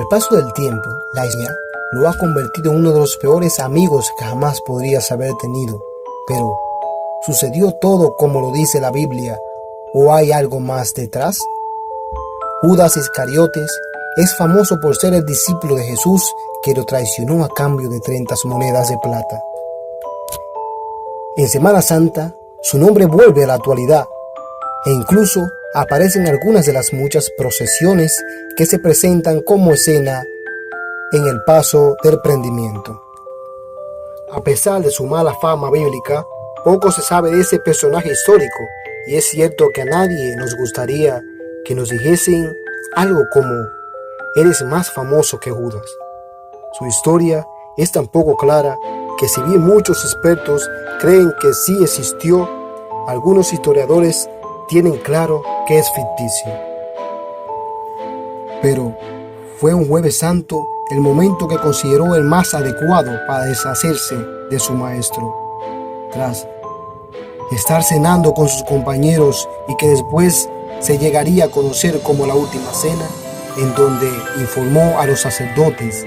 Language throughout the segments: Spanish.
el paso del tiempo, la isla lo ha convertido en uno de los peores amigos que jamás podrías haber tenido. Pero, ¿sucedió todo como lo dice la Biblia o hay algo más detrás? Judas Iscariotes es famoso por ser el discípulo de Jesús que lo traicionó a cambio de 30 monedas de plata. En Semana Santa, su nombre vuelve a la actualidad e incluso aparece en algunas de las muchas procesiones que se presentan como escena en el paso del prendimiento. A pesar de su mala fama bíblica, poco se sabe de ese personaje histórico, y es cierto que a nadie nos gustaría que nos dijesen algo como: eres más famoso que Judas. Su historia es tan poco clara que, si bien muchos expertos creen que sí existió, algunos historiadores tienen claro que es ficticio. Pero fue un Jueves Santo el momento que consideró el más adecuado para deshacerse de su maestro. Tras estar cenando con sus compañeros y que después se llegaría a conocer como la última cena, en donde informó a los sacerdotes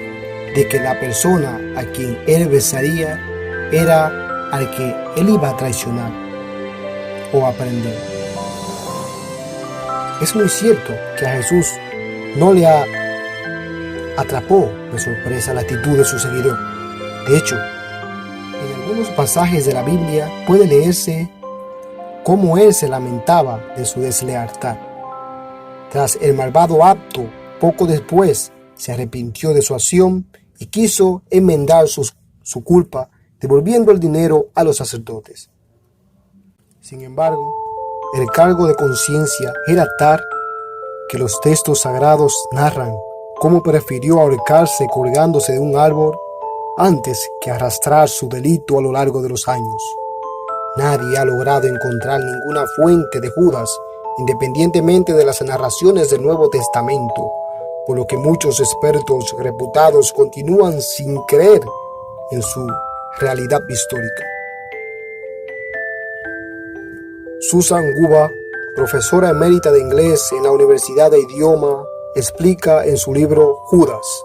de que la persona a quien él besaría era al que él iba a traicionar o a prender. Es muy cierto que a Jesús no le atrapó de sorpresa la actitud de su seguidor. De hecho, en algunos pasajes de la Biblia puede leerse cómo él se lamentaba de su deslealtad. Tras el malvado acto, poco después se arrepintió de su acción y quiso enmendar su culpa, devolviendo el dinero a los sacerdotes. Sin embargo, el cargo de conciencia era tal que los textos sagrados narran cómo prefirió ahorcarse colgándose de un árbol antes que arrastrar su delito a lo largo de los años. Nadie ha logrado encontrar ninguna fuente de Judas, independientemente de las narraciones del Nuevo Testamento, por lo que muchos expertos reputados continúan sin creer en su realidad histórica. Susan Guba, profesora emérita de inglés en la Universidad de Idioma, explica en su libro Judas: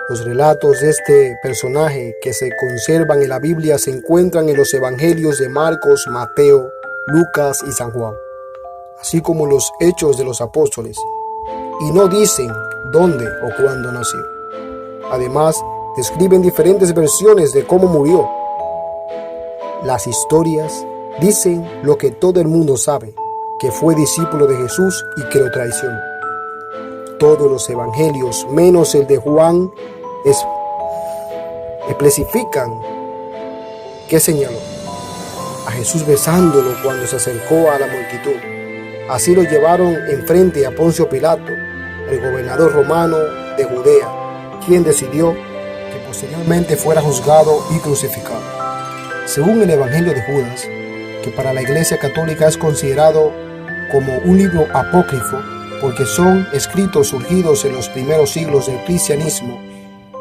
los relatos de este personaje que se conservan en la Biblia se encuentran en los evangelios de Marcos, Mateo, Lucas y San Juan, así como los hechos de los apóstoles, y no dicen dónde o cuándo nació. Además, describen diferentes versiones de cómo murió. Las historias dicen lo que todo el mundo sabe, que fue discípulo de Jesús y que lo traicionó. Todos los evangelios, menos el de Juan, especifican que señaló a Jesús besándolo cuando se acercó a la multitud. Así lo llevaron enfrente a Poncio Pilato, el gobernador romano de Judea, quien decidió que posteriormente fuera juzgado y crucificado. Según el Evangelio de Judas, que para la Iglesia Católica es considerado como un libro apócrifo, porque son escritos surgidos en los primeros siglos del cristianismo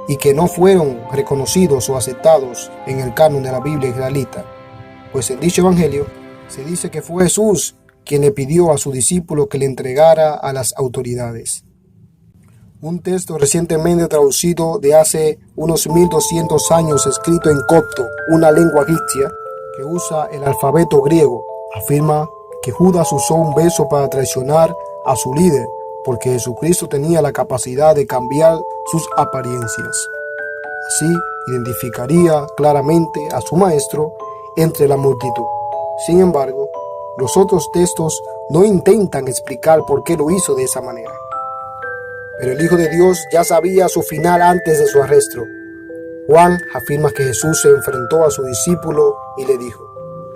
y que no fueron reconocidos o aceptados en el canon de la Biblia israelita, pues en dicho evangelio se dice que fue Jesús quien le pidió a su discípulo que le entregara a las autoridades. Un texto recientemente traducido de hace unos 1200 años, escrito en copto, una lengua egipcia que usa el alfabeto griego, afirma que Judas usó un beso para traicionar a su líder, porque Jesucristo tenía la capacidad de cambiar sus apariencias. Así identificaría claramente a su maestro entre la multitud. Sin embargo, los otros textos no intentan explicar por qué lo hizo de esa manera. Pero el Hijo de Dios ya sabía su final antes de su arresto. Juan afirma que Jesús se enfrentó a su discípulo y le dijo: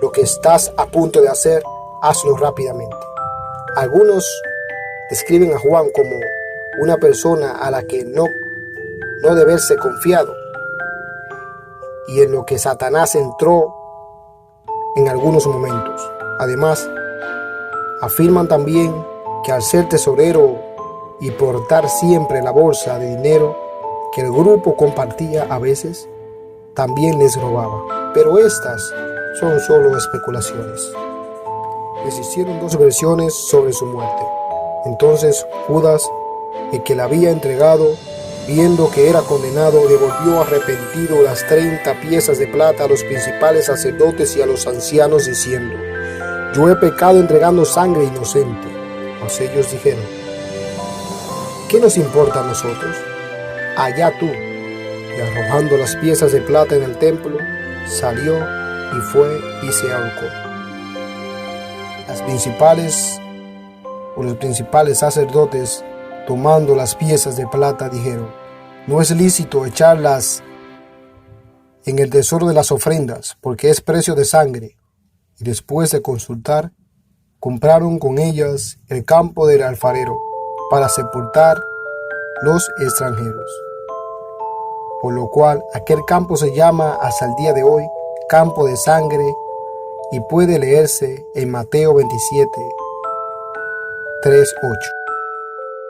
lo que estás a punto de hacer, hazlo rápidamente. Algunos describen a Juan como una persona a la que no debe verse confiado, y en lo que Satanás entró en algunos momentos. Además, afirman también que al ser tesorero y portar siempre la bolsa de dinero que el grupo compartía a veces, también les robaba. Pero estas son solo especulaciones. Les hicieron dos versiones sobre su muerte. Entonces Judas El que la había entregado, viendo que era condenado, devolvió arrepentido las 30 piezas de plata a los principales sacerdotes y a los ancianos, diciendo: yo he pecado entregando sangre inocente. Mas ellos dijeron: ¿qué nos importa a nosotros? Allá tú. Y arrojando las piezas de plata en el templo, salió y fue y se ahorcó. Los principales sacerdotes, tomando las piezas de plata, dijeron: no es lícito echarlas en el tesoro de las ofrendas, porque es precio de sangre. Y después de consultar, compraron con ellas el campo del alfarero para sepultar los extranjeros. Por lo cual aquel campo se llama hasta el día de hoy campo de sangre, y puede leerse en Mateo 27, 3, 8.